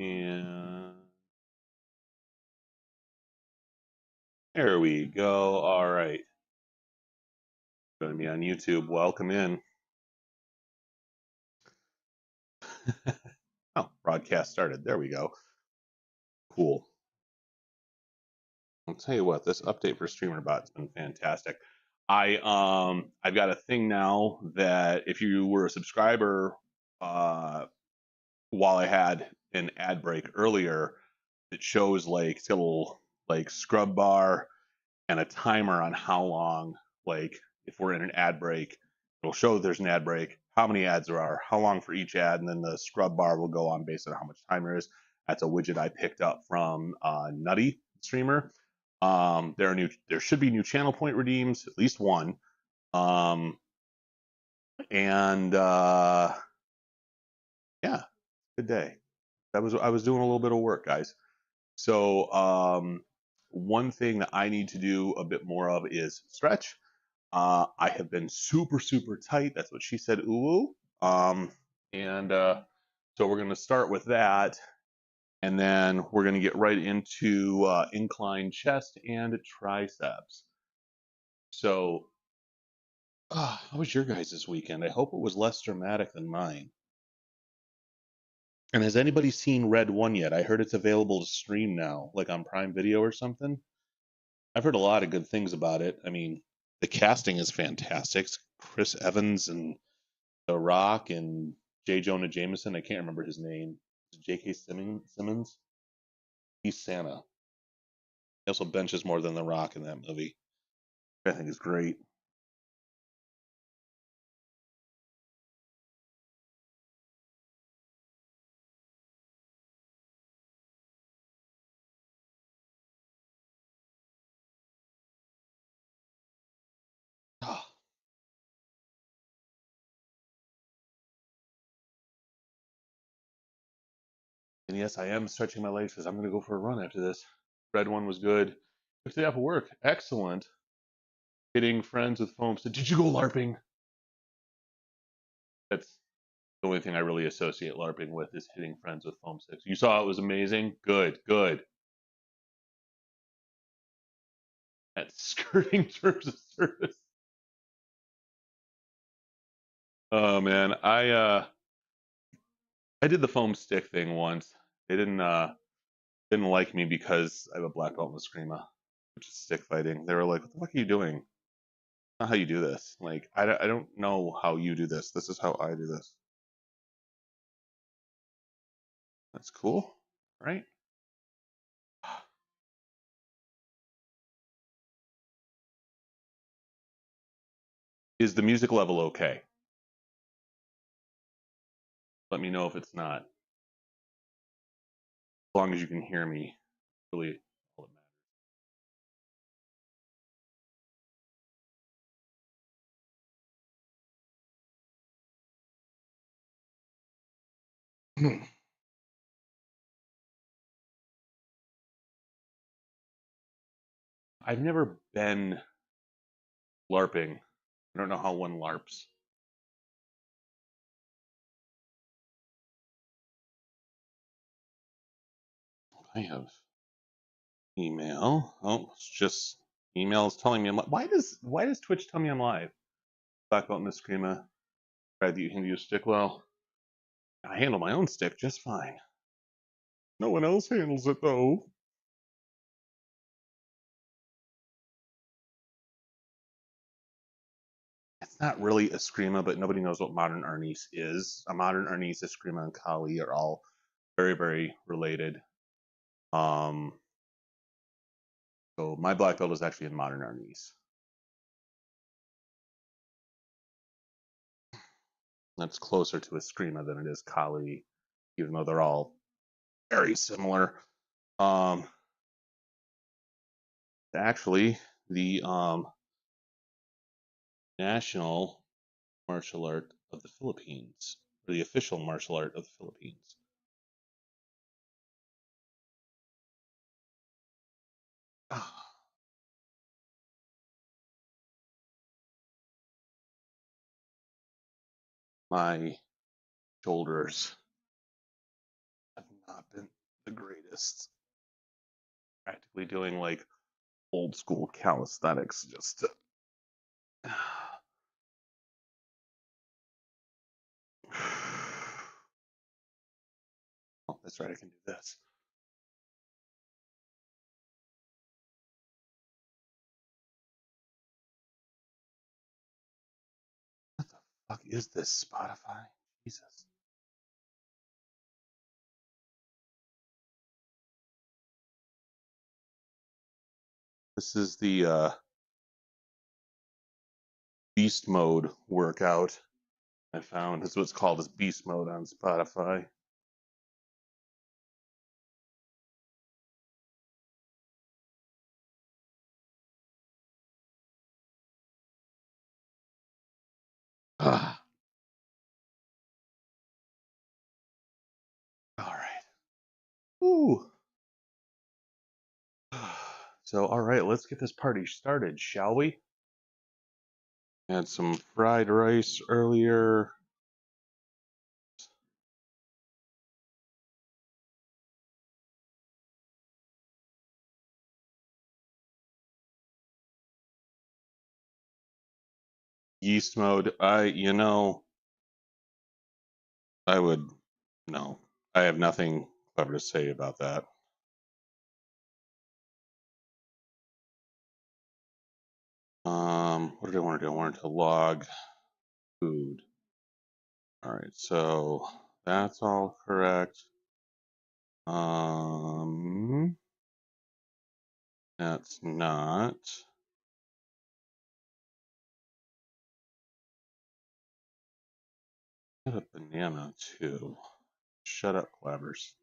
And there we go. All right. Going to be on YouTube. Welcome in. Oh, broadcast started. There we go. Cool. I'll tell you what, this update for StreamerBot has been fantastic. I've got a thing now that if you were a subscriber while I had an ad break earlier, it shows like it's got a little like scrub bar and a timer on how long, like if we're in an ad break, it'll show there's an ad break, how many ads there are, how long for each ad, and then the scrub bar will go on based on how much time there is. That's a widget I picked up from Nutty Streamer. There should be new channel point redeems, at least one. And yeah, good day. I was doing a little bit of work, guys. So one thing that I need to do a bit more of is stretch. I have been super tight. That's what she said. Ooh. So we're going to start with that, and then we're going to get right into incline chest and triceps. So, how was your guys this weekend? I hope it was less dramatic than mine. And has anybody seen Red One yet? I heard it's available to stream now, like on Prime Video or something. I've heard a lot of good things about it. I mean, the casting is fantastic. Chris Evans and The Rock and J. Jonah Jameson. I can't remember his name. J.K. Simmons. He's Santa. He also benches more than The Rock in that movie. I think is great. And yes, I am stretching my legs because I'm going to go for a run after this. Red One was good. Took the day off of work. Excellent. Hitting friends with foam. So, did you go LARPing? That's the only thing I really associate LARPing with is hitting friends with foam sticks. You saw it was amazing? Good. That's skirting terms of service. Oh man, I did the foam stick thing once. They didn't like me because I have a black belt in Eskrima, which is stick fighting. They were like, "What the fuck are you doing? Not how you do this. Like, I don't know how you do this. This is how I do this." That's cool, right? Is the music level okay? Let me know if it's not. As long as you can hear me, really all that matters. I've never been LARPing. I don't know how one LARPs. I have email. Oh, it's just email is telling me I'm why does Twitch tell me I'm live? Black belt Miss Crema. Glad that you can use stick well. I handle my own stick just fine. No one else handles it though. It's not really a Eskrima, but nobody knows what modern Arnis is. A modern Arnis, Eskrima, and Kali are all very related. So my black belt is actually in modern Arnis. That's closer to Eskrima than it is Kali, even though they're all very similar. Actually, the national martial art of the Philippines, or the official martial art of the Philippines. My shoulders have not been the greatest. Practically doing like old school calisthenics just to... Oh, that's right, I can do this. What the fuck is this, Spotify? Jesus. This is the beast mode workout I found. That's what's called as beast mode on Spotify. Ah. All right. Ooh. So, all right, let's get this party started, shall we? Had some fried rice earlier. Yeast mode. I would, no, I have nothing clever to say about that. What did I want to do? I wanted to log food. All right, so that's all correct. That's not. I got a banana too. Shut up, Clabbers.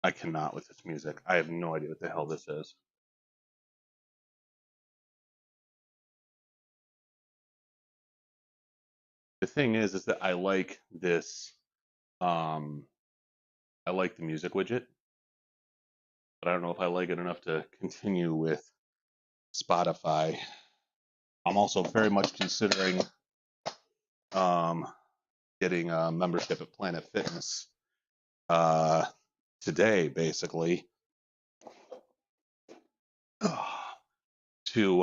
I cannot with this music. I have no idea what the hell this is. The thing is that I like this. I like the music widget, but I don't know if I like it enough to continue with Spotify. I'm also very much considering getting a membership at Planet Fitness today, basically, to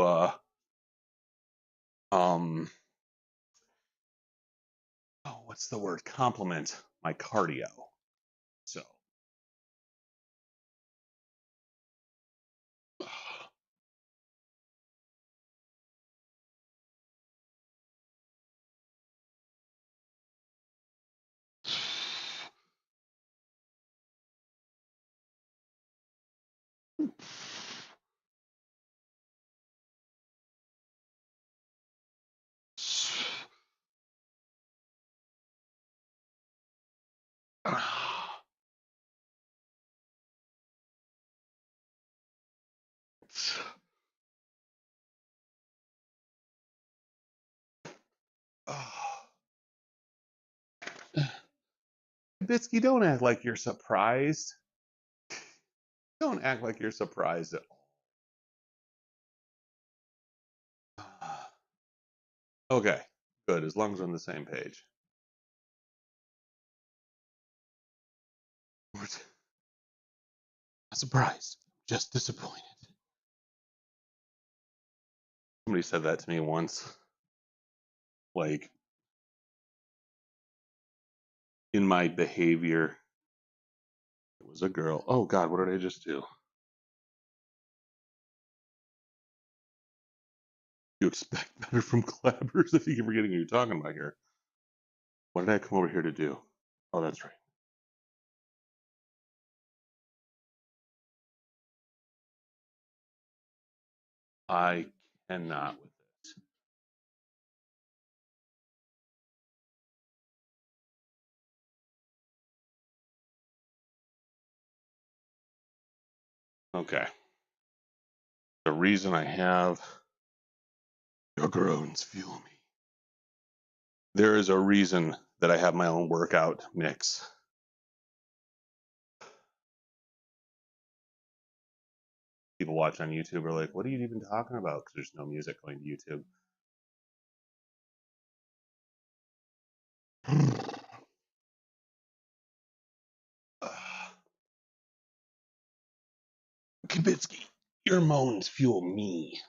what's the word? Complement my cardio. So Bitsky, don't act like you're surprised. Don't act like you're surprised at all. Okay, good. As long as we're on the same page. Not surprised, just disappointed. Somebody said that to me once. Like, in my behavior, it was a girl. Oh, God, what did I just do? You expect better from Clabbers? I think you're forgetting who you're talking about here. What did I come over here to do? Oh, that's right. I cannot with this. Okay. The reason I have your groans fuel me. There is a reason that I have my own workout mix. people watching on YouTube are like, what are you even talking about? Because there's no music going to YouTube. Kibitsky, your moans fuel me.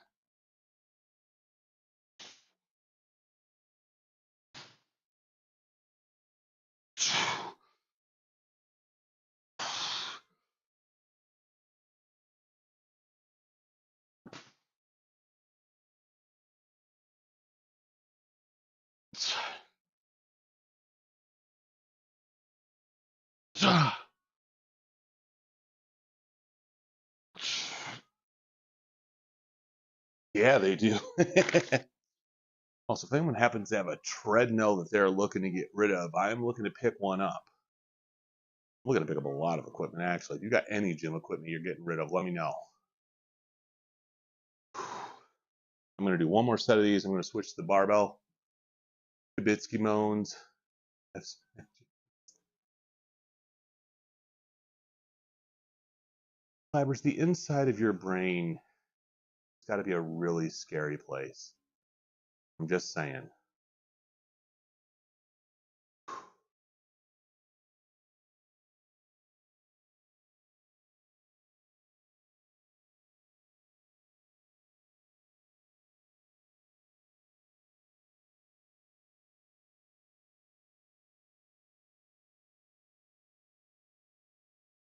Yeah, they do. Also, if anyone happens to have a treadmill that they're looking to get rid of, I'm looking to pick one up. I'm looking to pick up a lot of equipment, actually. If you got any gym equipment you're getting rid of, let me know. I'm going to do one more set of these. I'm going to switch to the barbell. Kibitsky moans. Fibers, the inside of your brain, it's got to be a really scary place. I'm just saying.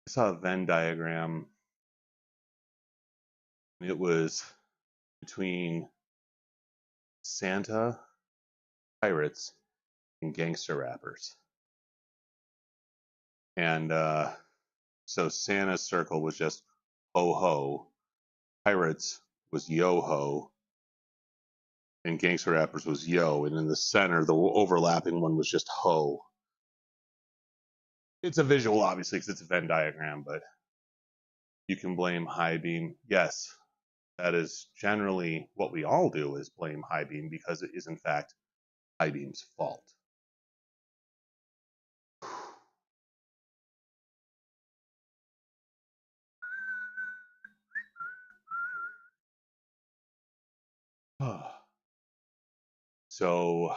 I saw a Venn diagram. It was between Santa, pirates, and gangster rappers. And so Santa's circle was just ho ho, pirates was yo ho, and gangster rappers was yo, and in the center, the overlapping one was just ho. It's a visual, obviously, because it's a Venn diagram, but you can blame high beam. Yes, that is generally what we all do, is blame high beam, because it is in fact high beam's fault. So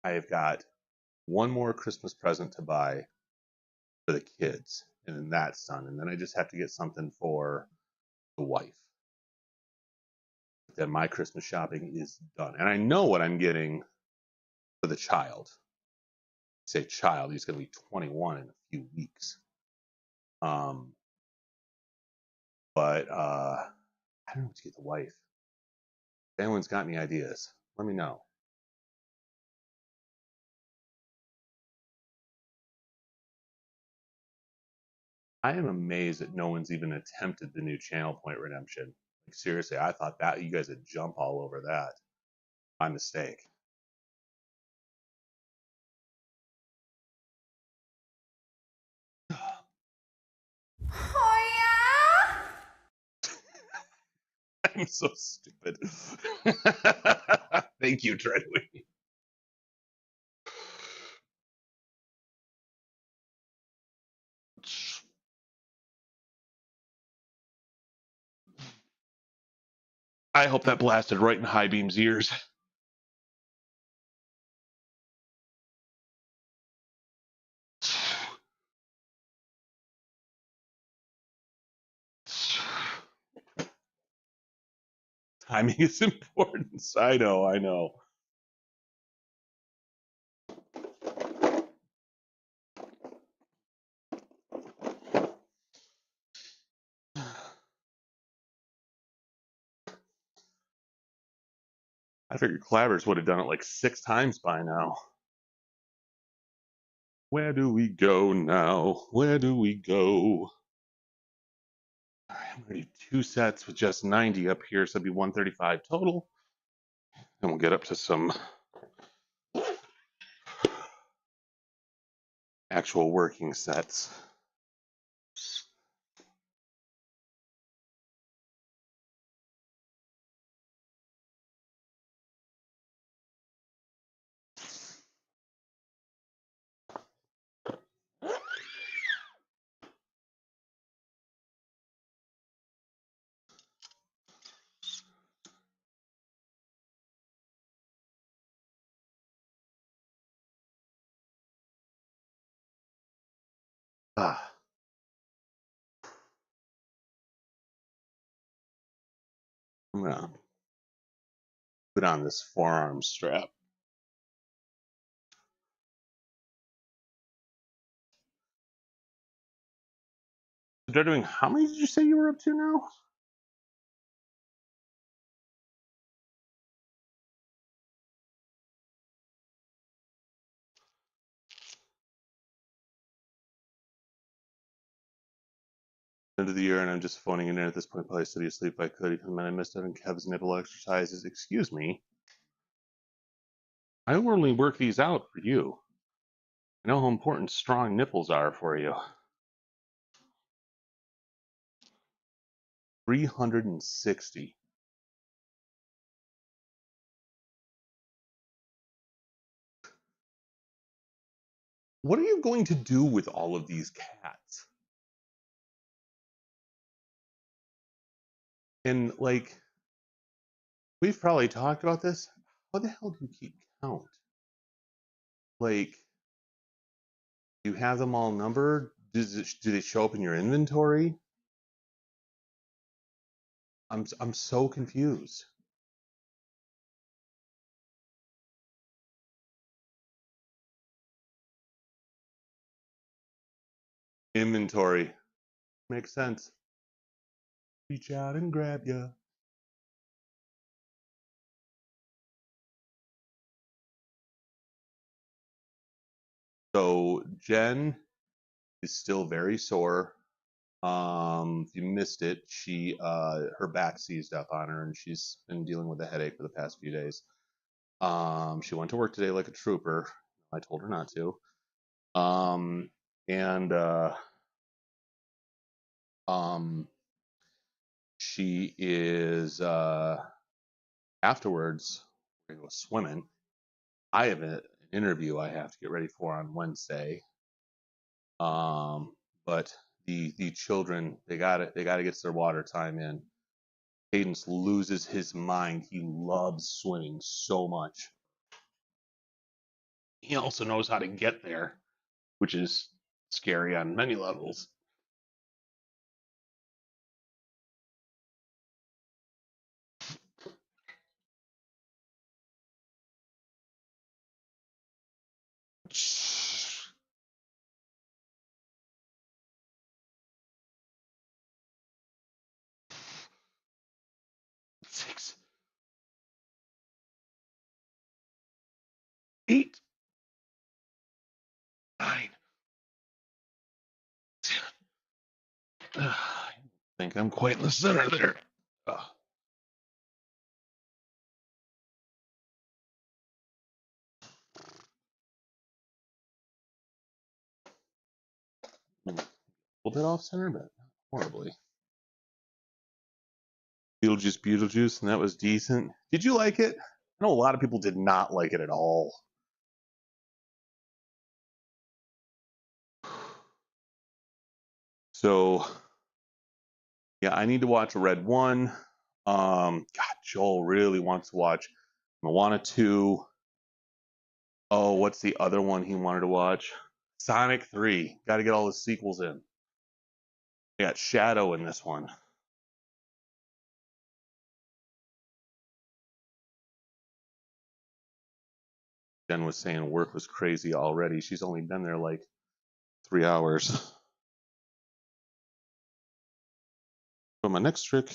I've got one more Christmas present to buy for the kids, and then that's done. And then I just have to get something for the wife. Then my Christmas shopping is done. And I know what I'm getting for the child. I say child, he's going to be 21 in a few weeks. But I don't know what to get the wife. If anyone's got any ideas, let me know. I am amazed that no one's even attempted the new channel point redemption. Like, seriously, I thought that you guys would jump all over that. My mistake. Oh, yeah? I'm so stupid. Thank you, Treadway. I hope that blasted right in High Beam's ears. Timing is important. I know, I know. I figured Clabbers would have done it like 6 times by now. Where do we go now? Where do we go? All right, I'm going to do 2 sets with just 90 up here, so it'll be 135 total. And we'll get up to some actual working sets. Ah. I'm gonna put on this forearm strap. They're doing, how many did you say you were up to now? End of the year, and I'm just phoning it in at this point. Probably study asleep if I could, even when I missed out on Kev's nipple exercises. Excuse me. I only work these out for you. I know how important strong nipples are for you. 360. What are you going to do with all of these cats? And like, we've probably talked about this. How the hell do you keep count? Like, you have them all numbered? Do they show up in your inventory? I'm so confused. Inventory makes sense. Reach out and grab ya. So Jen is still very sore. If you missed it, she her back seized up on her, and she's been dealing with a headache for the past few days. She went to work today like a trooper. I told her not to. And she is afterwards we're gonna go swimming. I have an interview I have to get ready for on Wednesday. But the children they gotta get their water time in. Cadence loses his mind. He loves swimming so much. He also knows how to get there, which is scary on many levels. Six, 8, 9, 10. I think I'm quite in the center there. A little bit off center, but not horribly. Beetlejuice, and that was decent. Did you like it? I know a lot of people did not like it at all. So, yeah, I need to watch Red 1. God, Joel really wants to watch Moana 2. Oh, what's the other one he wanted to watch? Sonic 3. Got to get all the sequels in. We got Shadow in this one. Jen was saying work was crazy already. She's only been there like 3 hours. But my next trick,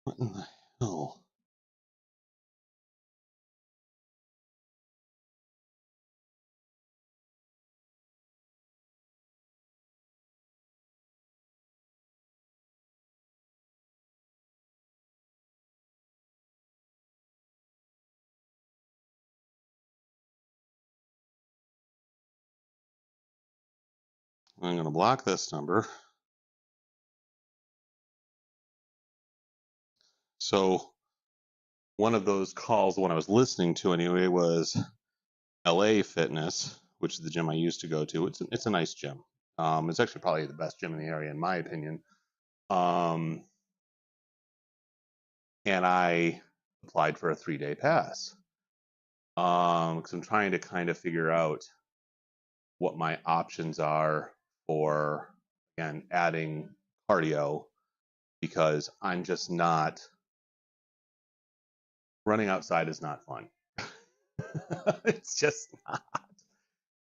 what in the hell? I'm going to block this number. So one of those calls, the one I was listening to anyway, was LA Fitness, which is the gym I used to go to. It's a nice gym. It's actually probably the best gym in the area, in my opinion. And I applied for a 3-day pass because I'm trying to kind of figure out what my options are for, again, adding cardio, because I'm just not, running outside is not fun. It's just not.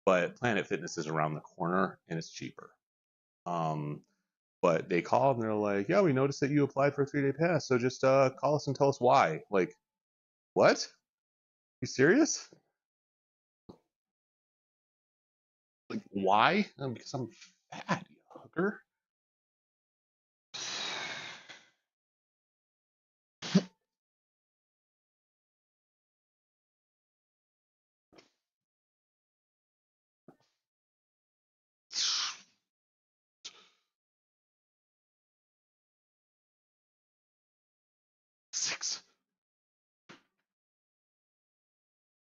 But Planet Fitness is around the corner and it's cheaper. But they called and they're like, yeah, we noticed that you applied for a 3-day pass, so just call us and tell us why. Like, what? You serious? Like, why? Because I'm fat, you hooker. Six,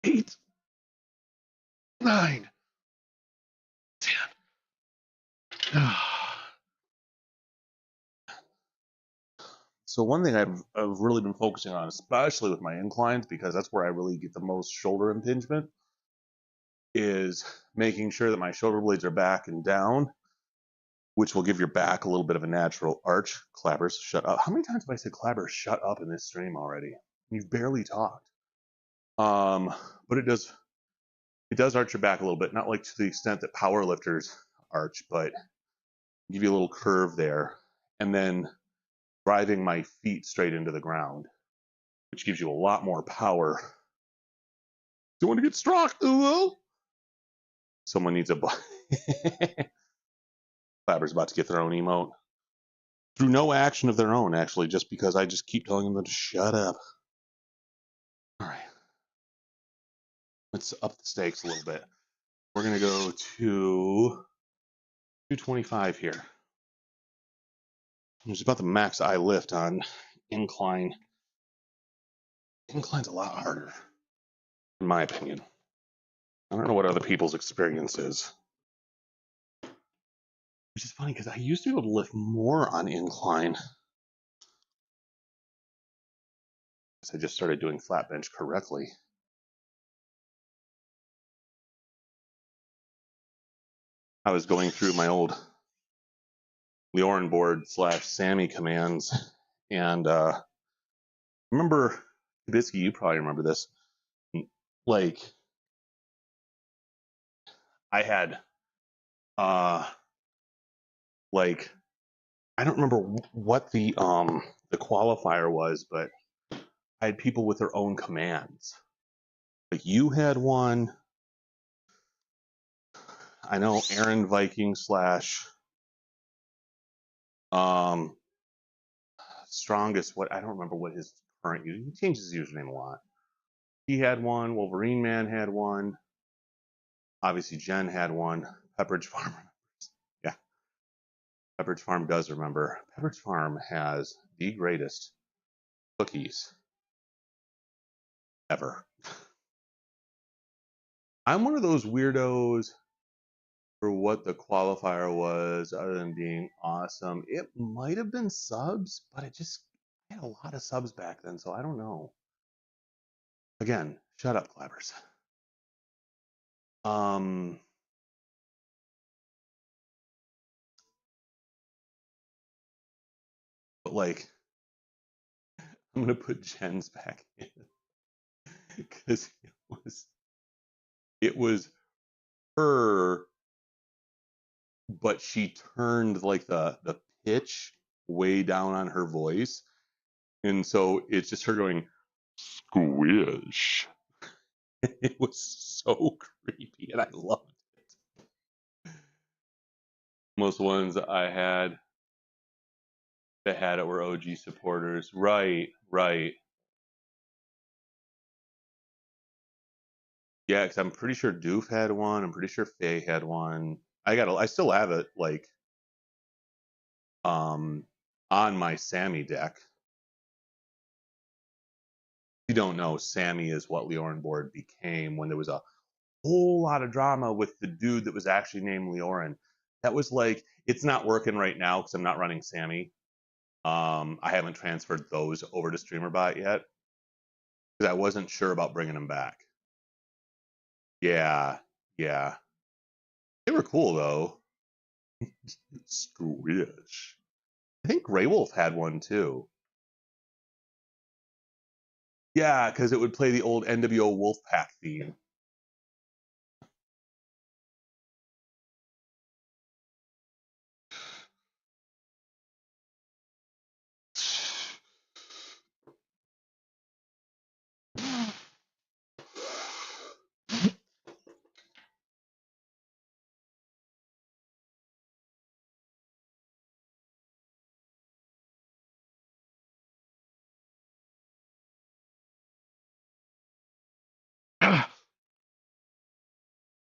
8, 9, 10. So one thing I've really been focusing on, especially with my inclines, because that's where I really get the most shoulder impingement, is making sure that my shoulder blades are back and down, which will give your back a little bit of a natural arch. Clabbers, shut up. How many times have I said Clabbers, shut up in this stream already? You've barely talked. But it does arch your back a little bit, not like to the extent that power lifters arch, but give you a little curve there. And then driving my feet straight into the ground, which gives you a lot more power. Do you want to get strong? Someone needs a Clabber's about to get their own emote. Through no action of their own, actually, just because I just keep telling them to shut up. All right. Let's up the stakes a little bit. We're going to go to 225 here. It's about the max I lift on incline. Incline's a lot harder, in my opinion. I don't know what other people's experience is. Which is funny because I used to be able to lift more on incline. I just started doing flat bench correctly. I was going through my old Leorin board / Sammy commands, and remember, Kabisky, you probably remember this. Like, I had, like, I don't remember what the qualifier was, but I had people with their own commands. Like, you had one. I know Aaron Viking / strongest, what I don't remember what his current username. He changes his username a lot. He had one. Wolverine Man had one. Obviously, Jen had one. Pepperidge Farm remembers. Yeah, Pepperidge Farm does remember. Pepperidge Farm has the greatest cookies ever. I'm one of those weirdos for what the qualifier was, other than being awesome. It might have been subs, but I had a lot of subs back then, so I don't know. Again, shut up, Clabbers. But like, I'm gonna put Jen's back in because it was her, but she turned like the pitch way down on her voice, and so it's just her going squish. It was so creepy, and I loved it. Most ones I had that had it were OG supporters. Right. Yeah, because I'm pretty sure Doof had one. I'm pretty sure Faye had one. I still have it like on my Sammy deck. If you don't know, Sammy is what Leorin board became when there was a whole lot of drama with the dude that was actually named Leorin. That was like, it's not working right now because I'm not running Sammy. I haven't transferred those over to StreamerBot yet because I wasn't sure about bringing them back. Yeah. They were cool though. Squish. I think Grey Wolf had one too. Yeah, because it would play the old NWO Wolfpack theme.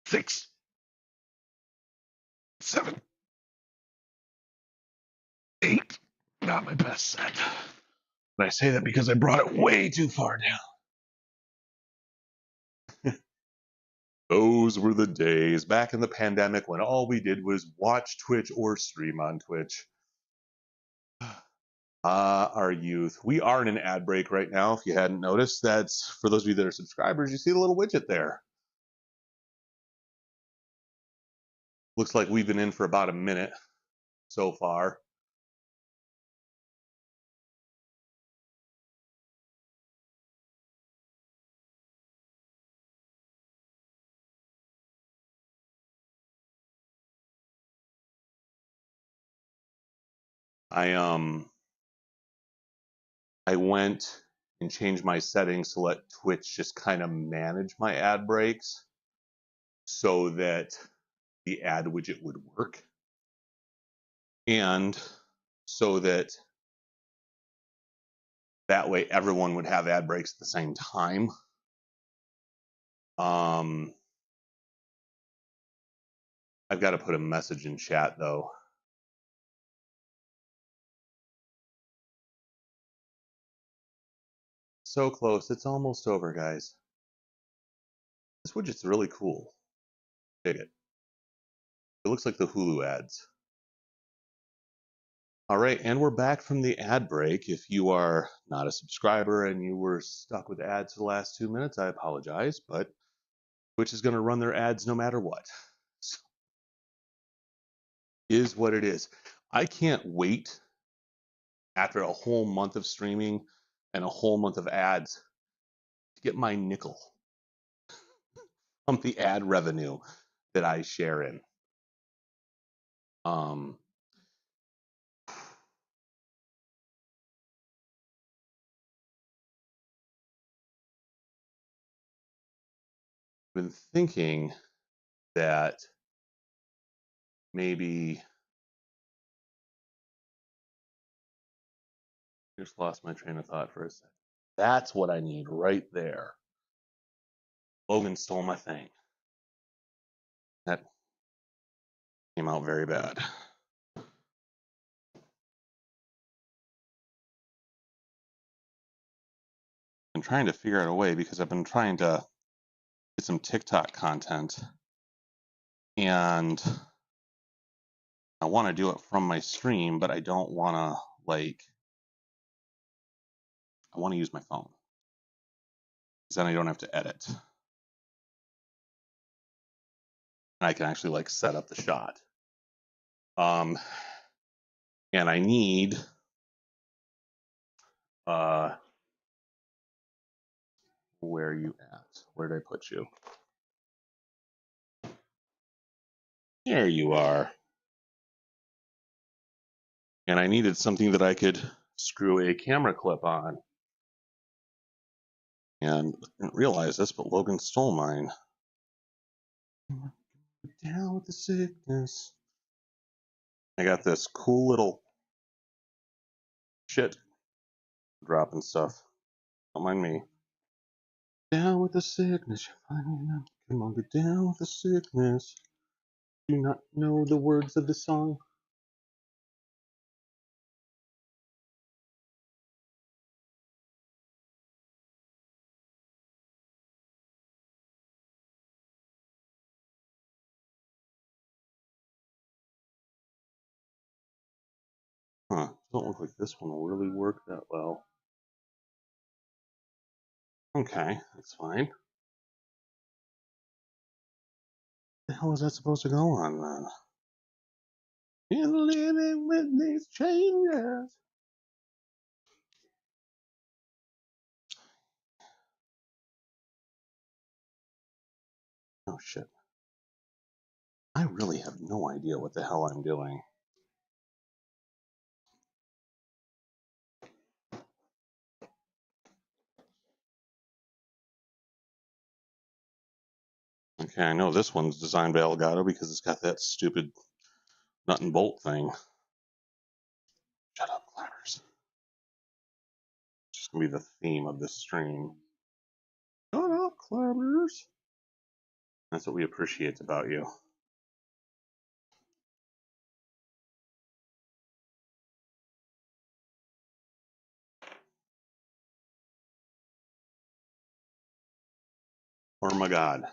Six, 7, 8. Not my best set. And I say that because I brought it way too far down. Those were the days back in the pandemic when all we did was watch Twitch or stream on Twitch. Our youth. We are in an ad break right now. If you hadn't noticed, that's for those of you that are subscribers, you see the little widget there. Looks like we've been in for about a minute so far. I went and changed my settings to let Twitch just kind of manage my ad breaks so that the ad widget would work. And so that way everyone would have ad breaks at the same time. I've got to put a message in chat though. So close. It's almost over, guys. This widget's really cool. Dig it. It looks like the Hulu ads. All right, and we're back from the ad break. If you are not a subscriber and you were stuck with ads for the last 2 minutes, I apologize, but Twitch is going to run their ads no matter what. So, is what it is. I can't wait after a whole month of streaming and a whole month of ads to get my nickel from the ad revenue that I share in. Been thinking that maybe just lost my train of thought for a second. That's what I need right there. Logan stole my thing. That came out very bad. I'm trying to figure out a way because I've been trying to get some TikTok content and I want to do it from my stream, but I don't want to I want to use my phone because then I don't have to edit. And I can actually set up the shot. And I need where are you at? Where did I put you? There you are. And I needed something that I could screw a camera clip on. And I didn't realize this, but Logan stole mine. Down with the sickness. I got this cool little shit dropping stuff. Don't mind me. Down with the sickness. Come on, get down with the sickness. Do you not know the words of the song? Huh, don't look like this one will really work that well. Okay, that's fine. The hell is that supposed to go on then? In living with these changes. Oh shit. I really have no idea what the hell I'm doing. Okay, I know this one's designed by Elgato because it's got that stupid nut and bolt thing. Shut up, clappers. It's just gonna be the theme of this stream. Shut up, clappers. That's what we appreciate about you. Oh my god.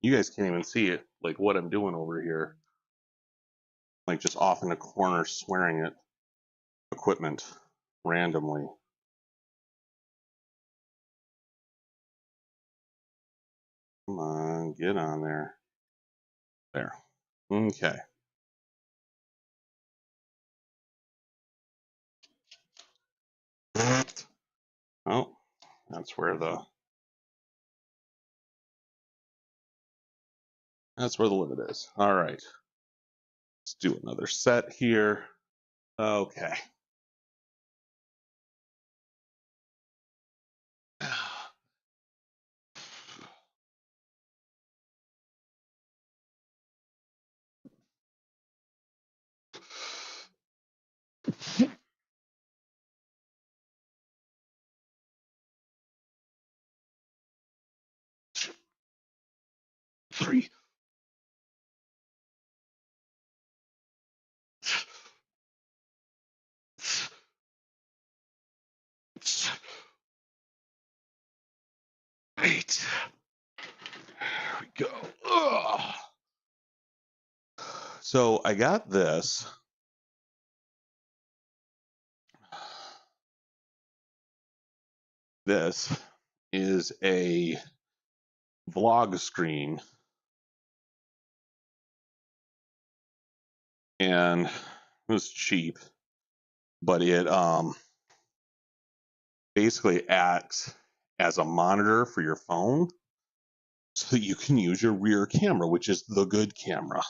You guys can't even see it, like what I'm doing over here. Like just off in the corner swearing at equipment randomly. Come on, get on there. There. Okay. Oh, that's where the limit is. All right. Let's do another set here. Okay. Three. Eight. There we go. Ugh. So I got this. This is a vlog screen, and it was cheap, but it basically acts as a monitor for your phone, so that you can use your rear camera, which is the good camera.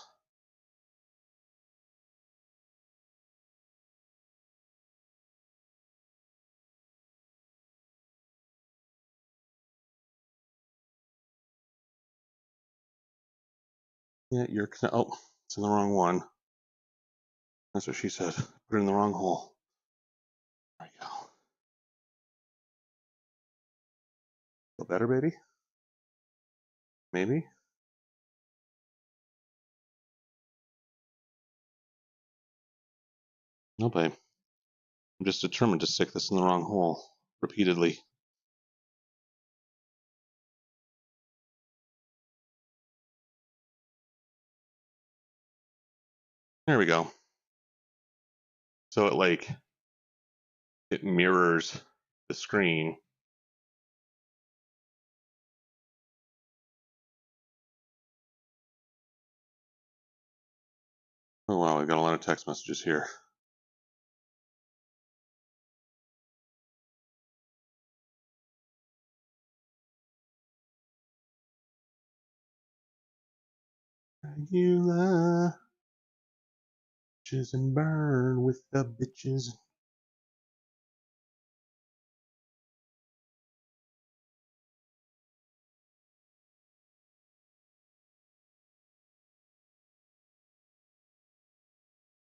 Yeah, oh, it's in the wrong one. That's what she said. Put it in the wrong hole. There we go. Feel better, baby? Maybe? No, babe. I'm just determined to stick this in the wrong hole repeatedly. There we go. So it mirrors the screen. Oh wow, I got a lot of text messages here. Regular bitches and burn with the bitches.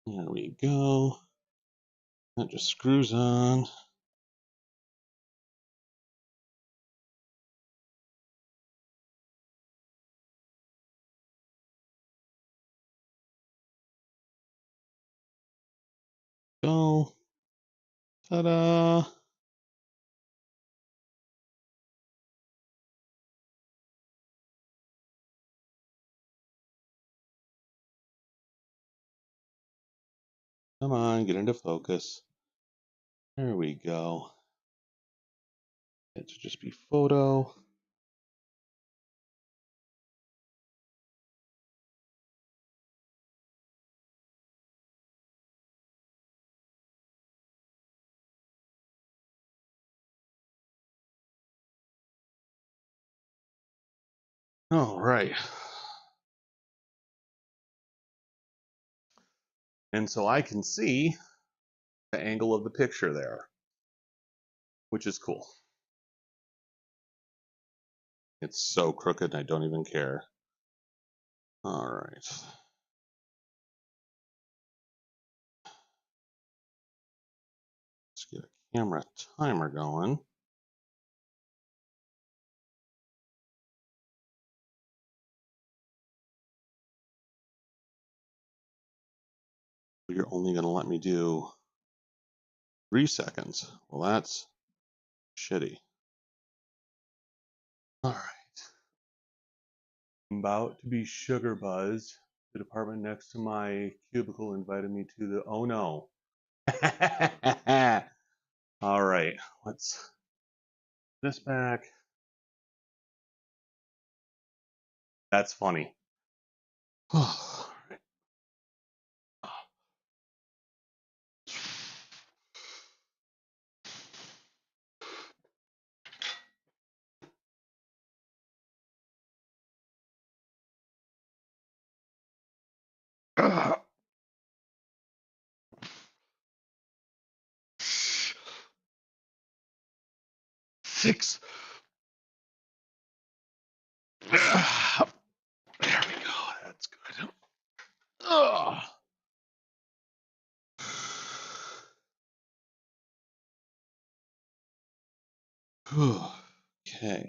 There we go. That just screws on. Go. Ta-da! Come on, get into focus. There we go. It should just be photo. All right. And so I can see the angle of the picture there, which is cool. It's so crooked, I don't even care. All right. Let's get a camera timer going. You're only going to let me do 3 seconds. Well, that's shitty. All right. I'm about to be sugar buzzed. The department next to my cubicle invited me to the, oh no. All right, let's put this back. That's funny. All right. 6. There we go. That's good. Okay.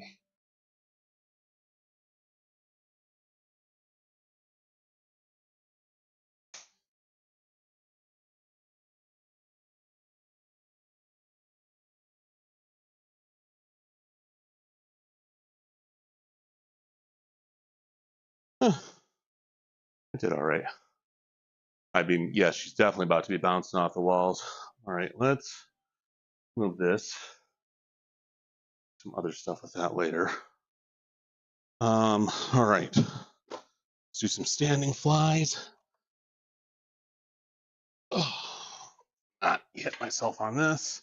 I did all right. I mean, yes, she's definitely about to be bouncing off the walls. All right, let's move this. Some other stuff with that later. All right. Let's do some standing flies. Oh, not hit myself on this.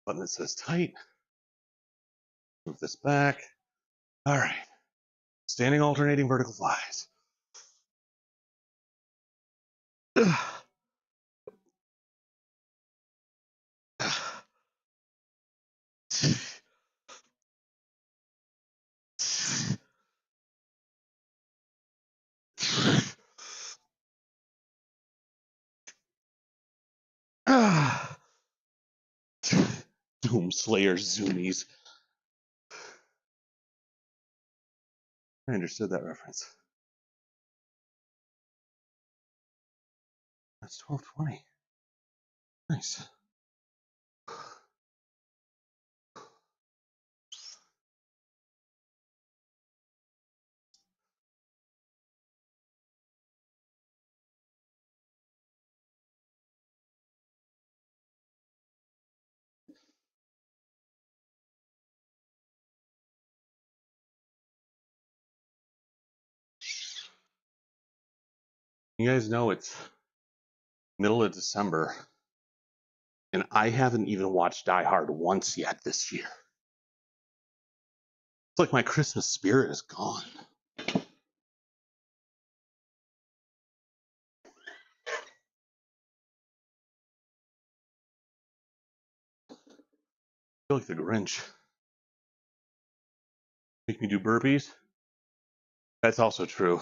Button that says tight. Move this back. All right. Standing alternating vertical flies. Doomslayer zoomies. I understood that reference. That's 12:20. Nice. You guys know it's middle of December, and I haven't even watched Die Hard once yet this year. It's like my Christmas spirit is gone. I feel like the Grinch. Make me do burpees. That's also true.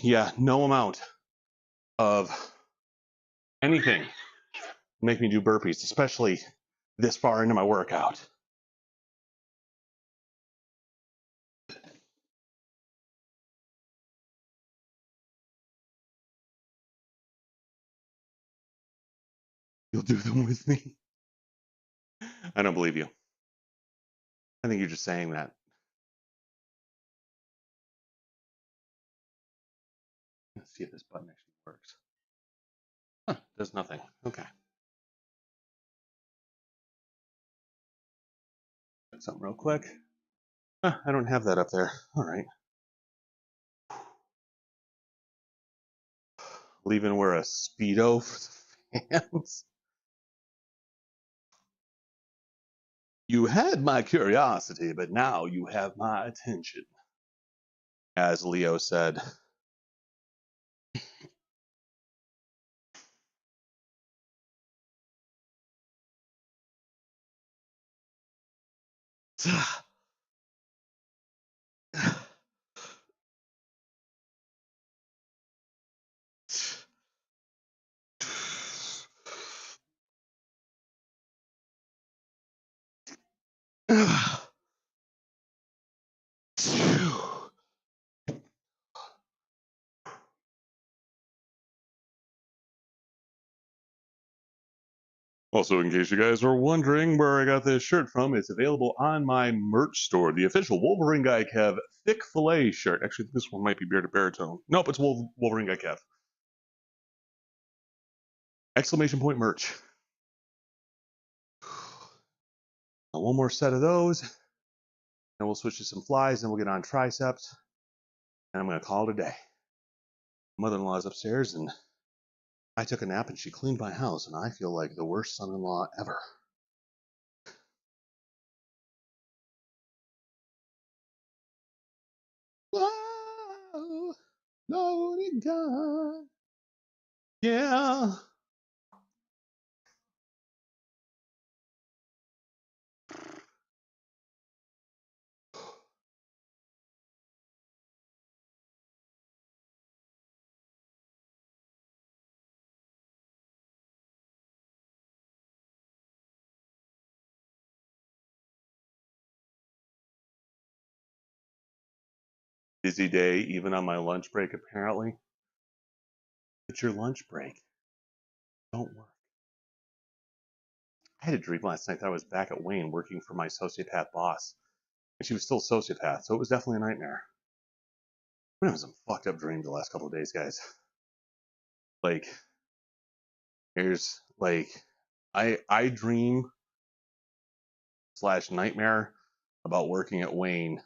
Yeah, no amount of anything make me do burpees, especially this far into my workout. You'll do them with me? I don't believe you. I think you're just saying that. Let's see if this button actually works. Huh, does nothing. Okay. Something real quick. Huh, I don't have that up there. All right. Leaving wear a Speedo for the fans. You had my curiosity, but now you have my attention, as Leo said. Also, in case you guys were wondering where I got this shirt from, it's available on my merch store, the official Wolverine Guy Kev Thick Filet shirt. Actually, this one might be Bearded Baritone. Nope, it's Wolverine Guy Kev. Exclamation point merch. Now, one more set of those, and we'll switch to some flies, and we'll get on triceps, and I'm going to call it a day. Mother-in-law's upstairs, and I took a nap, and she cleaned my house, and I feel like the worst son-in-law ever. Whoa, loaded gun. Yeah. Busy day, even on my lunch break, apparently. It's your lunch break. Don't work. I had a dream last night that I was back at Wayne working for my sociopath boss. And she was still a sociopath, so it was definitely a nightmare. I'm having some fucked up dreams the last couple of days, guys. Like, here's, like, I dream / nightmare about working at Wayne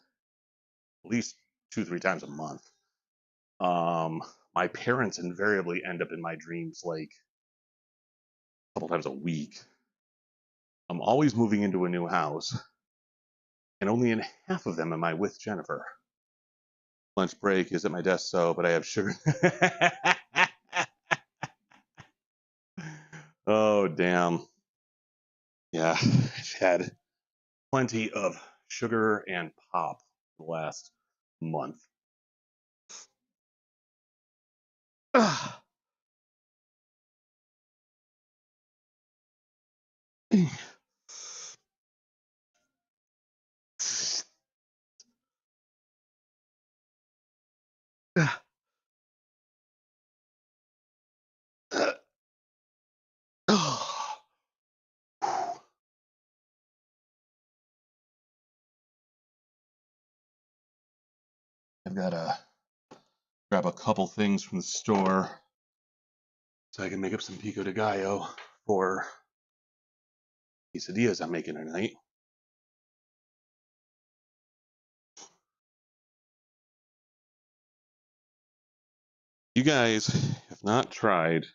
at least 2-3 times a month. My parents invariably end up in my dreams like a couple times a week. I'm always moving into a new house, and only in half of them am I with Jennifer. Lunch break is at my desk, so, but I have sugar. Oh, damn. Yeah, I've had plenty of sugar and pop the last month. I've got to grab a couple things from the store so I can make up some pico de gallo for quesadillas I'm making tonight. You guys have not tried,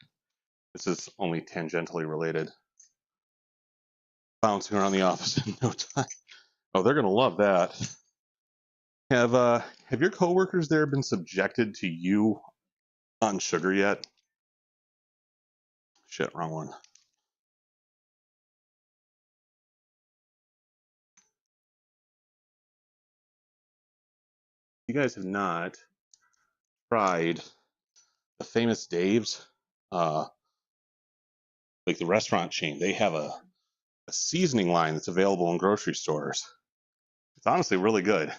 this is only tangentially related, bouncing around the office in no time. Oh, they're going to love that. Have your coworkers there been subjected to you on sugar yet? Shit, wrong one. You guys have not tried the Famous Dave's, like the restaurant chain. They have a seasoning line that's available in grocery stores. It's honestly really good.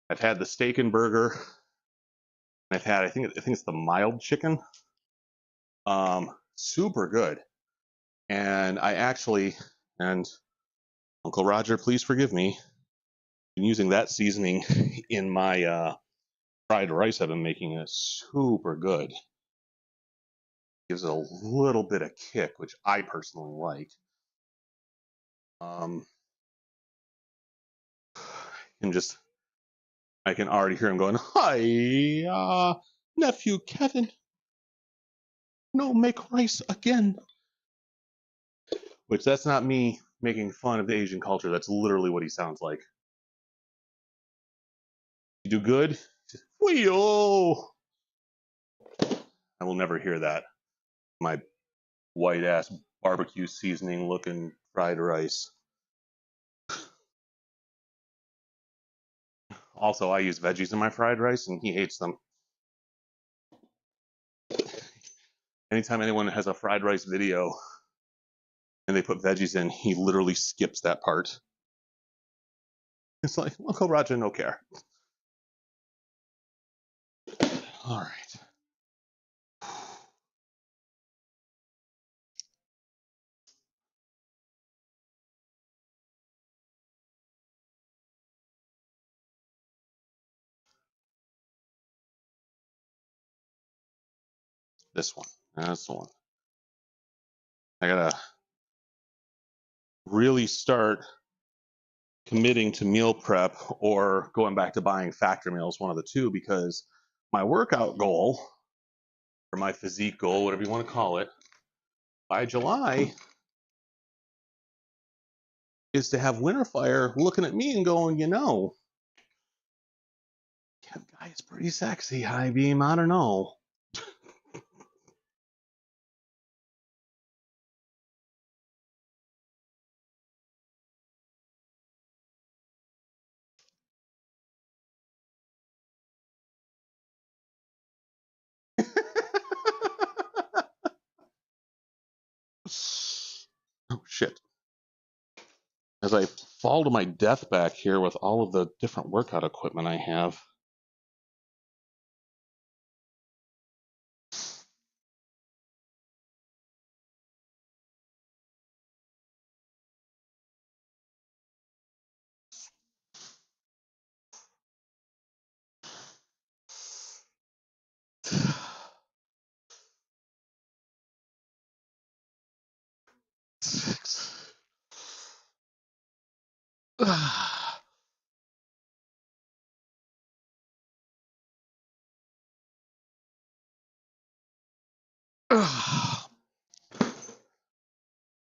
I've had the steak and burger. I've had, I think it's the mild chicken. Super good. And I actually, and Uncle Roger, please forgive me, been using that seasoning in my fried rice I've been making. It super good. Gives it a little bit of kick, which I personally like. I can already hear him going, "Hi, nephew Kevin. No, make rice again." Which that's not me making fun of the Asian culture. That's literally what he sounds like. You do good? Wee-oh! I will never hear that. My white ass barbecue seasoning looking fried rice. Also, I use veggies in my fried rice and he hates them. Anytime anyone has a fried rice video and they put veggies in, he literally skips that part. It's like, Uncle Roger, no care. All right. This one. That's the one. I gotta really start committing to meal prep or going back to buying factory meals, one of the two, because my workout goal or my physique goal, whatever you want to call it, by July is to have Winterfire looking at me and going, you know, that guy is pretty sexy, High Beam. I don't know. Oh, shit. As I fall to my death back here with all of the different workout equipment I have. Six.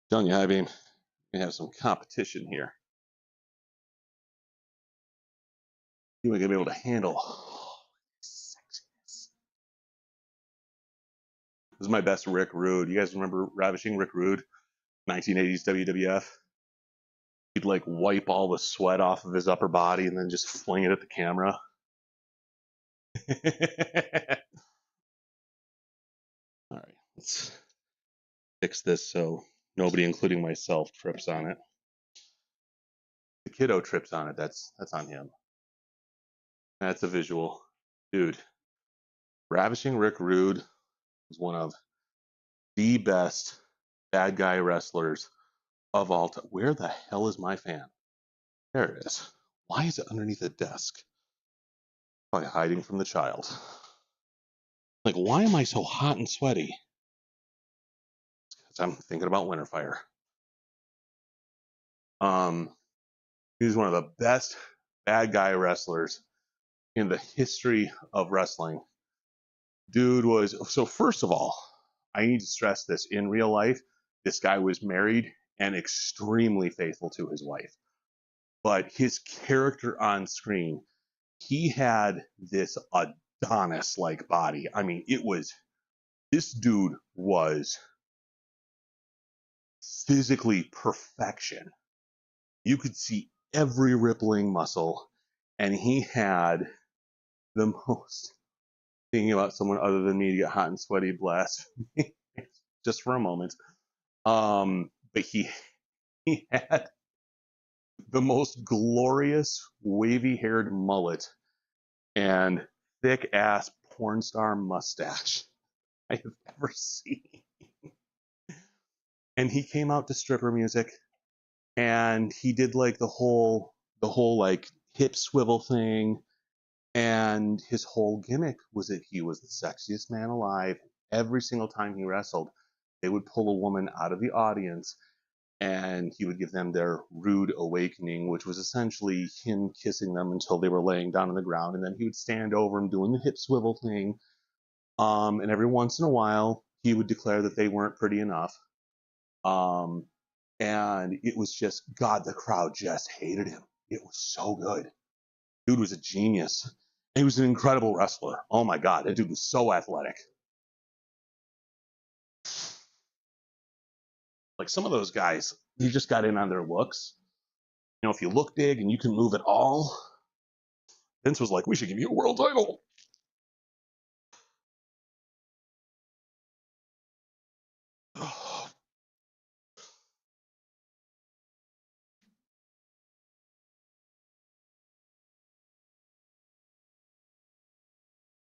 Telling you, High Beam, we have some competition here. You ain't gonna be able to handle sexiness. This is my best Rick Rude. You guys remember Ravishing Rick Rude, 1980s WWF? He'd like wipe all the sweat off of his upper body and then just fling it at the camera. All right, let's fix this so nobody, including myself, trips on it. The kiddo trips on it. That's on him. That's a visual. Dude, Ravishing Rick Rude is one of the best bad guy wrestlers of all time. Where the hell is my fan? There it is. Why is it underneath the desk? Probably hiding from the child. Like, why am I so hot and sweaty? Because I'm thinking about Winterfire. He's one of the best bad guy wrestlers in the history of wrestling. Dude was, so first of all, I need to stress this. In real life, this guy was married and extremely faithful to his wife. But his character on screen, he had this Adonis-like body. I mean, this dude was physically perfection. You could see every rippling muscle, and he had the most, thinking about someone other than me to get hot and sweaty, blast just for a moment. But he had the most glorious wavy-haired mullet and thick-ass porn star mustache I have ever seen. And he came out to stripper music, and he did like the whole like hip swivel thing, and his whole gimmick was that he was the sexiest man alive. Every single time he wrestled, they would pull a woman out of the audience and he would give them their rude awakening, which was essentially him kissing them until they were laying down on the ground, and then he would stand over them doing the hip swivel thing. And every once in a while, he would declare that they weren't pretty enough. And it was just, God, the crowd just hated him. It was so good. Dude was a genius. He was an incredible wrestler. Oh my God, that dude was so athletic. Like some of those guys, he just got in on their looks. You know, if you look big and you can move at all, Vince was like, we should give you a world title. Oh.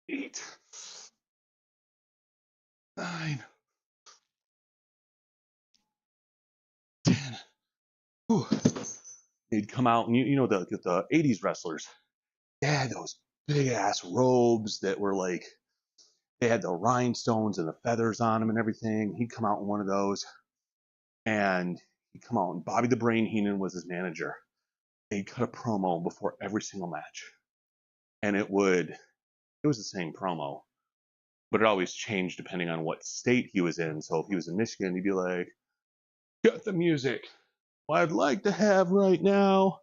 8, 9, 10. Whew. He'd come out, and you know the 80s wrestlers, they had those big ass robes that were like, they had the rhinestones and the feathers on them and everything. He'd come out in one of those, and he'd come out, and Bobby the Brain Heenan was his manager. He'd cut a promo before every single match, and it was the same promo, but it always changed depending on what state he was in. So if he was in Michigan, he'd be like, "Cut the music. What I'd like to have right now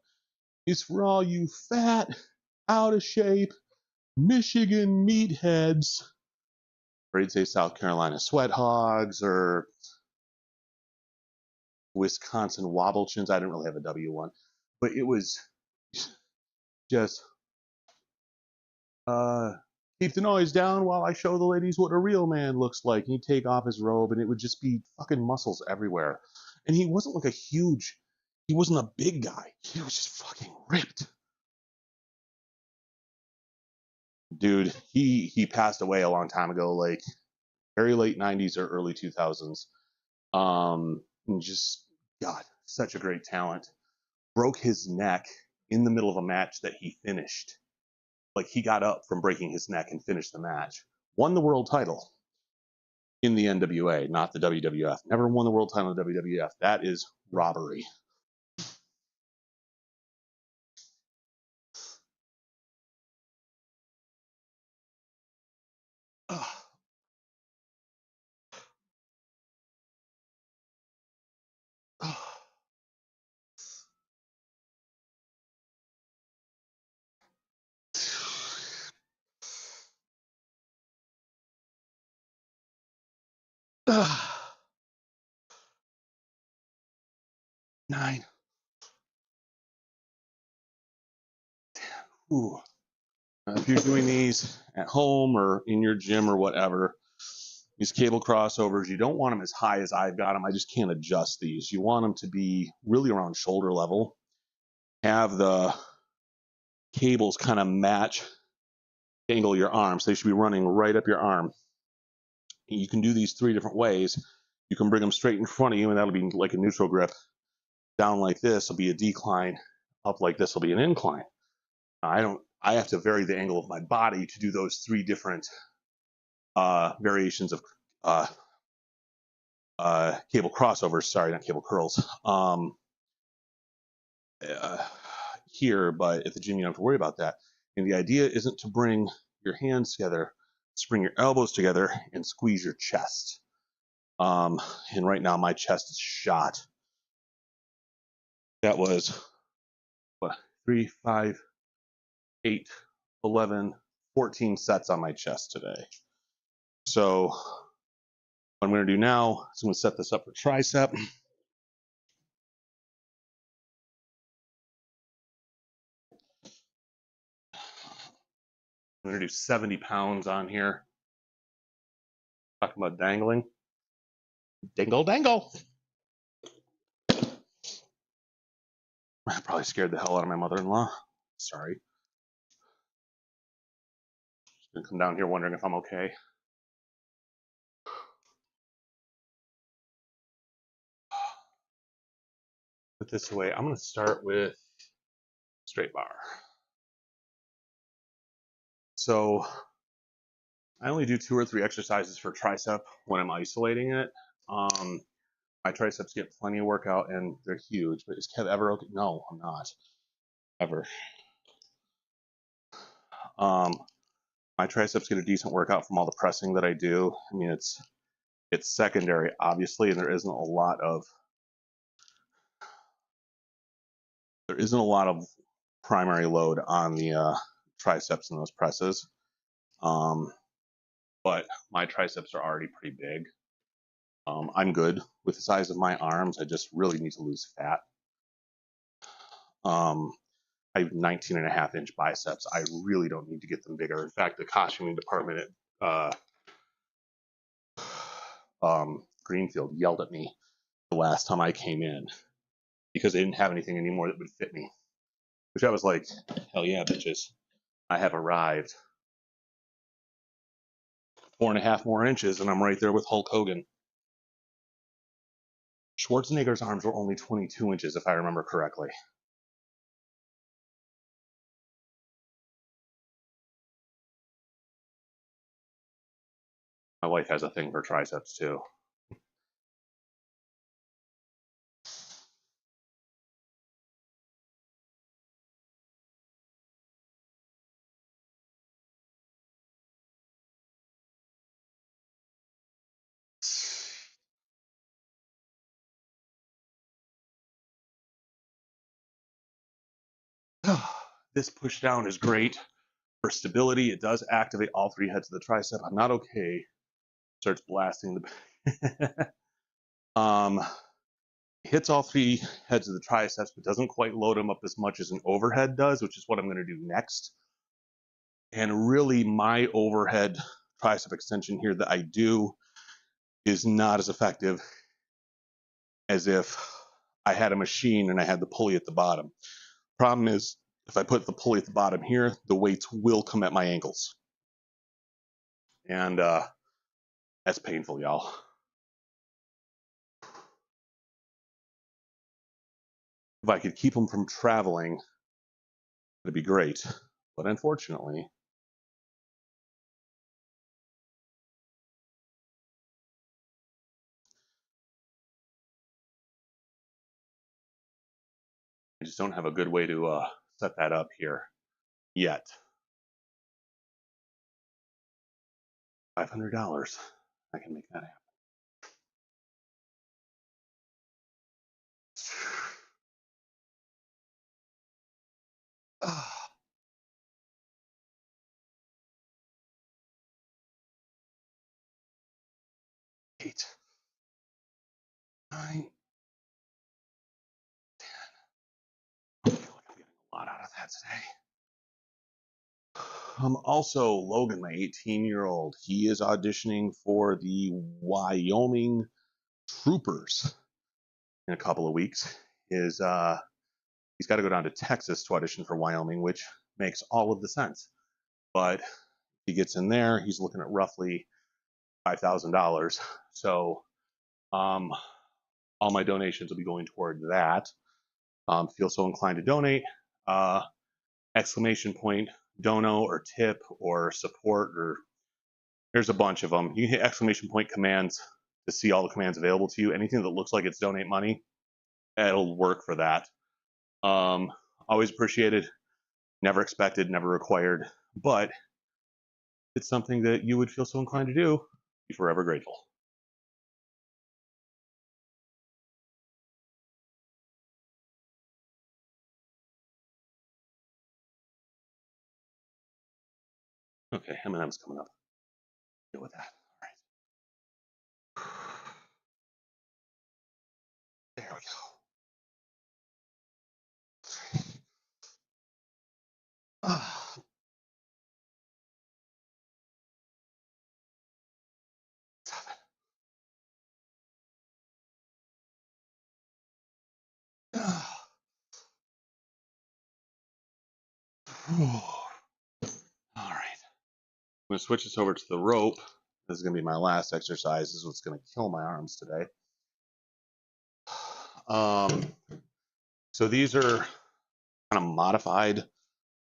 is for all you fat, out of shape Michigan meatheads," or he'd say South Carolina sweat hogs, or Wisconsin wobble chins. I didn't really have a W one, but it was just keep the noise down while I show the ladies what a real man looks like. And he'd take off his robe, and it would just be fucking muscles everywhere. And he wasn't like he wasn't a big guy. He was just fucking ripped. Dude, he passed away a long time ago, like very late 90s or early 2000s. And just, God, such a great talent. Broke his neck in the middle of a match that he finished. Like, he got up from breaking his neck and finished the match. Won the world title in the NWA, not the WWF. Never won the world title in the WWF. That is robbery. Ugh. Ugh. Ugh. 9. Ooh. If you're doing these at home or in your gym or whatever, these cable crossovers, you don't want them as high as I've got them. I just can't adjust these. You want them to be really around shoulder level. Have the cables kind of match the angle of your arm. So they should be running right up your arm. You can do these 3 different ways. You can bring them straight in front of you, and that'll be like a neutral grip. Down like this will be a decline. Up like this will be an incline. I have to vary the angle of my body to do those 3 different variations of cable crossovers. Sorry, not cable curls. Here, but at the gym, you don't have to worry about that. And the idea isn't to bring your hands together, it's bring your elbows together and squeeze your chest. And right now, my chest is shot. That was, what, 3, 5, 8, 11, 14 sets on my chest today. So what I'm going to do now is I'm going to set this up for tricep. I'm going to do 70 pounds on here. Talking about dangling. Dingle, dangle. I probably scared the hell out of my mother-in-law. Sorry. She's going to come down here wondering if I'm okay. Put this away. I'm going to start with straight bar. So I only do 2 or 3 exercises for tricep when I'm isolating it. My triceps get plenty of workout and they're huge, but is Kev ever okay? No, I'm not. Ever. My triceps get a decent workout from all the pressing that I do. I mean, it's secondary, obviously, and there isn't a lot of there isn't a lot of primary load on the triceps in those presses. But my triceps are already pretty big. I'm good with the size of my arms. I just really need to lose fat. I have 19.5-inch biceps. I really don't need to get them bigger. In fact, the costuming department at Greenfield yelled at me the last time I came in because they didn't have anything anymore that would fit me. Which I was like, hell yeah, bitches. I have arrived. 4.5 more inches and I'm right there with Hulk Hogan. Schwarzenegger's arms were only 22 inches if I remember correctly. My wife has a thing for triceps too. This push down is great for stability. It does activate all 3 heads of the tricep. I'm not okay. Starts blasting the hits all 3 heads of the triceps, but doesn't quite load them up as much as an overhead does, which is what I'm going to do next. And really, my overhead tricep extension here that I do is not as effective as if I had a machine and I had the pulley at the bottom. Problem is, if I put the pulley at the bottom here, the weights will come at my ankles. And that's painful, y'all. If I could keep them from traveling, it'd be great. But unfortunately, I just don't have a good way to set that up here yet. $500, I can make that happen. Ah. 8, 9, 10. I feel like I'm getting a lot out of that today. Also, Logan, my 18-year-old, he is auditioning for the Wyoming Troopers in a couple of weeks. He's got to go down to Texas to audition for Wyoming, which makes all of the sense. But if he gets in there, he's looking at roughly $5,000. So all my donations will be going toward that. Feel so inclined to donate. Exclamation point, dono or tip or support, or there's a bunch of them. You can hit exclamation point commands to see all the commands available to you. Anything that looks like it's donate money, it'll work for that. Always appreciated, never expected, never required, but it's something that you would feel so inclined to do. Be forever grateful. Okay, M&M's coming up. Deal with that. All right. There we go. Ah. Ah. All right. I'm going to switch this over to the rope. This is going to be my last exercise. This is what's going to kill my arms today. So these are kind of modified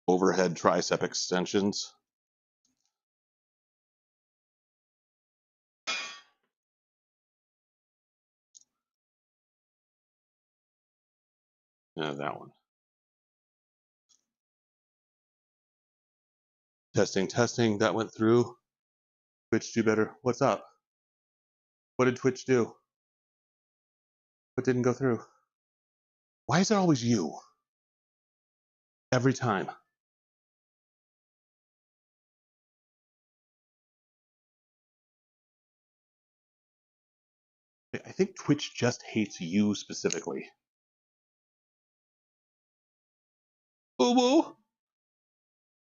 overhead tricep extensions. Yeah, that one. Testing, testing. That went through. Twitch do better. What's up? What did Twitch do? What didn't go through? Why is it always you? Every time. I think Twitch just hates you specifically. Boo boo.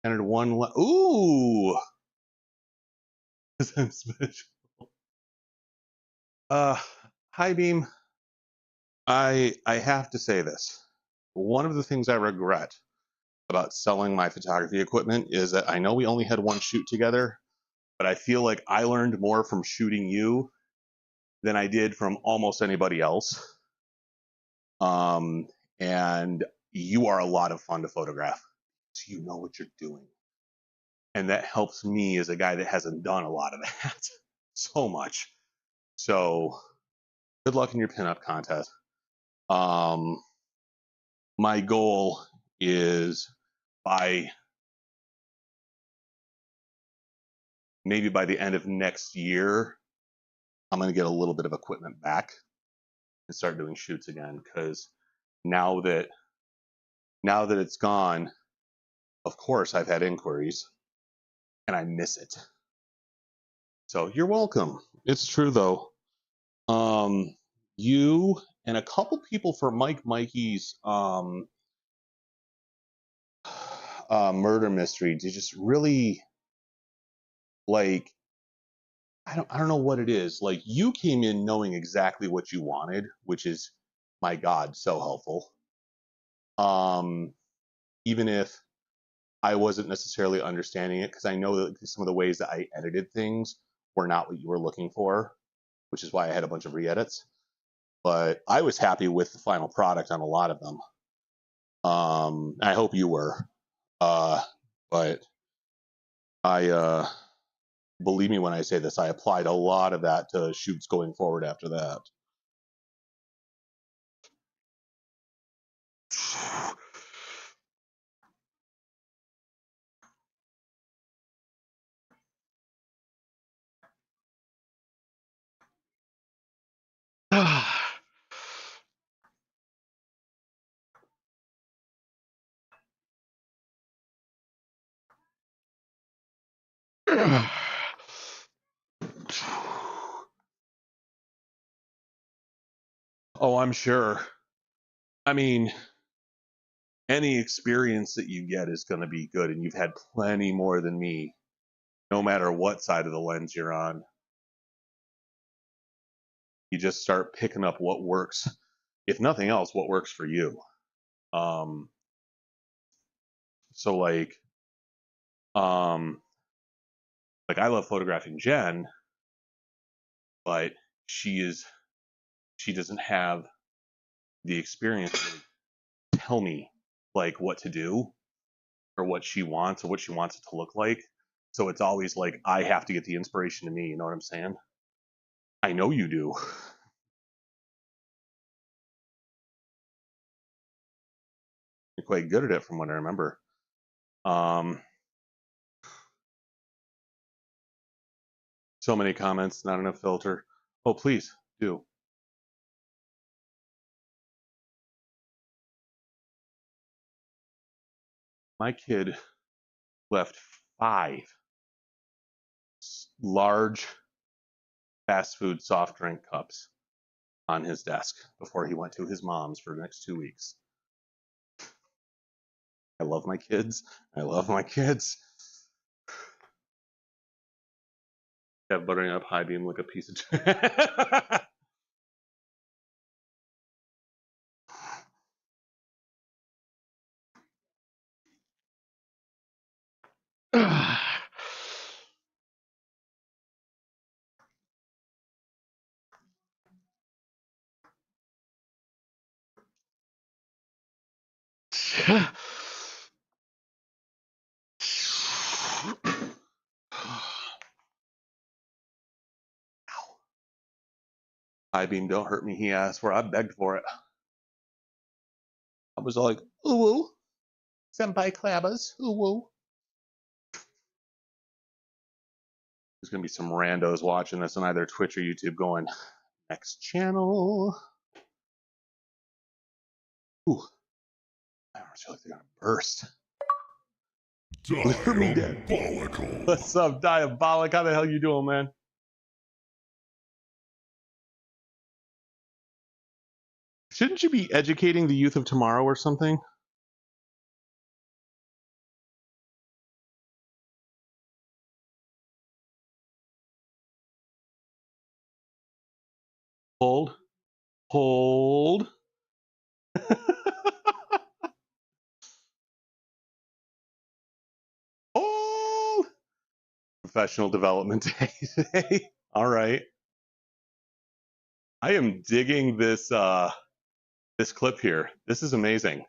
Entered one. Ooh. Hi Beam. I have to say this. One of the things I regret about selling my photography equipment is that I know we only had one shoot together, but I feel like I learned more from shooting you than I did from almost anybody else. And you are a lot of fun to photograph. So you know what you're doing. And that helps me as a guy that hasn't done a lot of that so much. So good luck in your pinup contest. My goal is maybe by the end of next year, I'm going to get a little bit of equipment back and start doing shoots again. Because now that it's gone, of course I've had inquiries and I miss it. So you're welcome. It's true though. You and a couple people for Mikey's murder mystery to just really, like, I don't know what it is. Like, you came in knowing exactly what you wanted, which is, my God, so helpful. Even if I wasn't necessarily understanding it, because I know that some of the ways that I edited things were not what you were looking for, which is why I had a bunch of re-edits. But I was happy with the final product on a lot of them. I hope you were. But I believe me when I say this, I applied a lot of that to shoots going forward after that. Oh, I'm sure. I mean, any experience that you get is going to be good, and you've had plenty more than me, no matter what side of the lens you're on. You just start picking up what works, if nothing else, what works for you. So like I love photographing Jen, but she doesn't have the experience to tell me like what to do or what she wants or what she wants it to look like. So it's always like I have to get the inspiration to me, you know what I'm saying? I know you do. You're quite good at it from what I remember. So many comments, not enough filter. Oh, please do. My kid left 5 large fast food soft drink cups on his desk before he went to his mom's for the next 2 weeks. I love my kids. I love my kids. Have buttering up high beam like a piece of High beam, don't hurt me, he asked for. I begged for it. I was like, ooh, woo. Senpai clabbas, ooh, woo. There's going to be some randos watching this on either Twitch or YouTube going, next channel. Ooh. I don't feel like they're going to burst. Diabolical. What's up, Diabolic? How the hell you doing, man? Shouldn't you be educating the youth of tomorrow or something? Hold. Hold. Hold. Professional development day today. All right. I am digging this this clip here. This is amazing.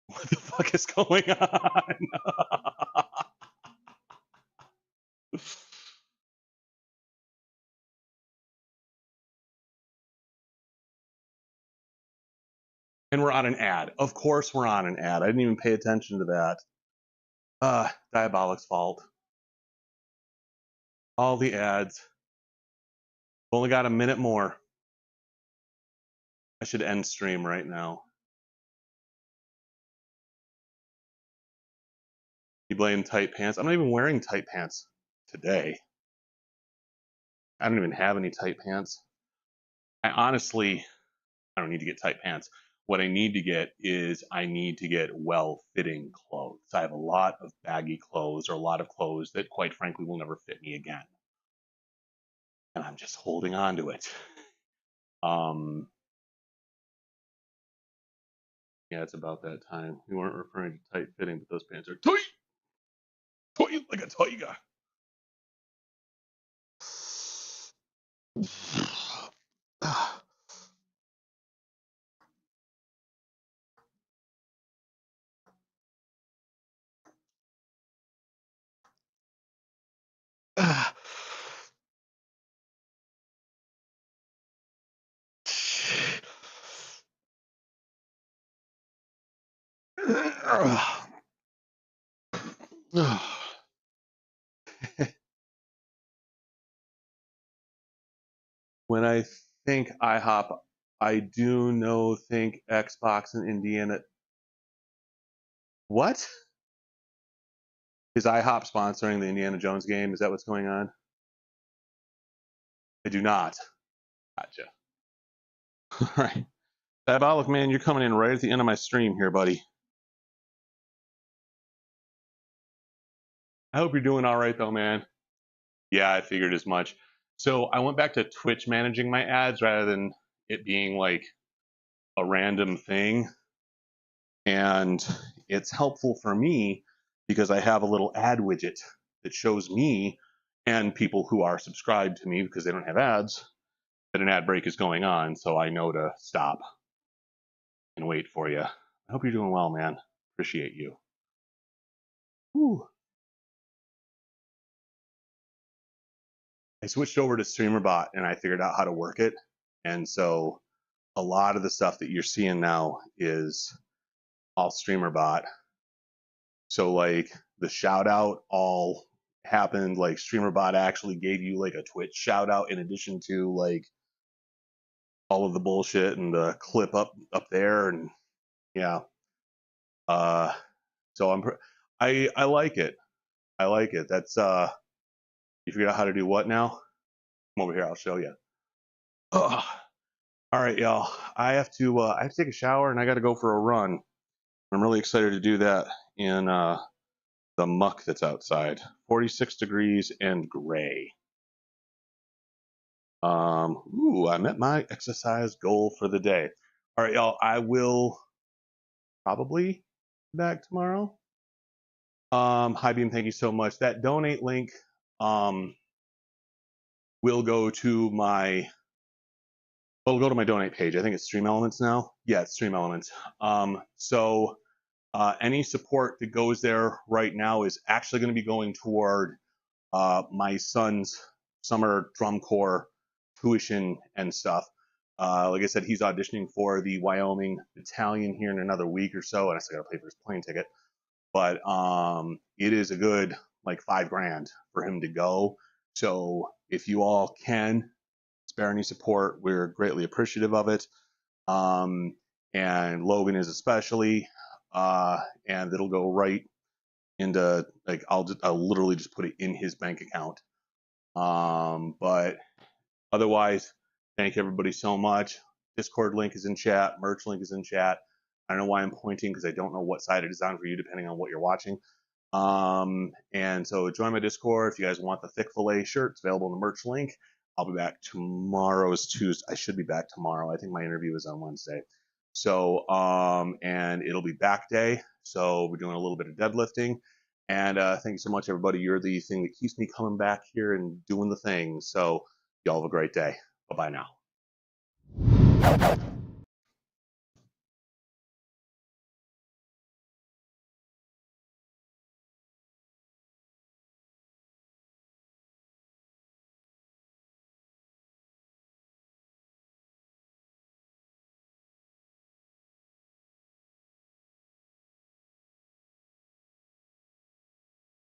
What the fuck is going on? And we're on an ad. Of course we're on an ad. I didn't even pay attention to that. Diabolic's fault. All the ads. Only got a minute more. I should end stream right now. You blame tight pants? I'm not even wearing tight pants today. I don't even have any tight pants. I don't need to get tight pants. What I need to get is I need to get well-fitting clothes. I have a lot of baggy clothes or a lot of clothes that quite frankly will never fit me again. And I'm just holding on to it. Yeah, it's about that time. We weren't referring to tight fitting, but those pants are tight! Tight like a tiger. When I think IHOP, I do think Xbox and Indiana. What? Is IHOP sponsoring the Indiana Jones game? Is that what's going on? I do not. Gotcha. All right. Diabolic man, you're coming in right at the end of my stream here, buddy. I hope you're doing all right, though, man. Yeah, I figured as much. So I went back to Twitch managing my ads rather than it being like a random thing. And it's helpful for me because I have a little ad widget that shows me and people who are subscribed to me because they don't have ads that an ad break is going on. So I know to stop and wait for you. I hope you're doing well, man. Appreciate you. Whew. I switched over to StreamerBot and I figured out how to work it. And so a lot of the stuff that you're seeing now is all StreamerBot. So like the shout out all happened, like StreamerBot actually gave you like a Twitch shout out in addition to like all of the bullshit and the clip up there. And yeah. So I like it. I like it. That's you figured out how to do what now? Come over here, I'll show you. Ugh. All right, y'all. I have to take a shower and I got to go for a run. I'm really excited to do that in the muck that's outside. 46 degrees and gray. I met my exercise goal for the day. All right, y'all. I will probably be back tomorrow. Hi Beam, thank you so much. That donate link will go to my donate page. I think it's Stream Elements now. Yeah, it's Stream Elements. So any support that goes there right now is actually going to be going toward my son's summer drum corps tuition and stuff. Like I said, he's auditioning for the Wyoming battalion here in another week or so, and I still got to pay for his plane ticket. But it is a good like $5,000 for him to go. So if you all can spare any support, we're greatly appreciative of it. And Logan is especially. and it'll go right into, like, I'll literally just put it in his bank account. But otherwise, thank everybody so much. Discord link is in chat. Merch link is in chat. I don't know why I'm pointing, because I don't know what side it is on for you, depending on what you're watching. And so join my Discord if you guys want the thick fillet shirt. It's available in the merch link. I'll be back tomorrow's Tuesday. I should be back tomorrow. I think my interview is on Wednesday. So, and it'll be back day. So we're doing a little bit of deadlifting. And thank you so much, everybody. You're the thing that keeps me coming back here and doing the thing. So y'all have a great day. Bye-bye now.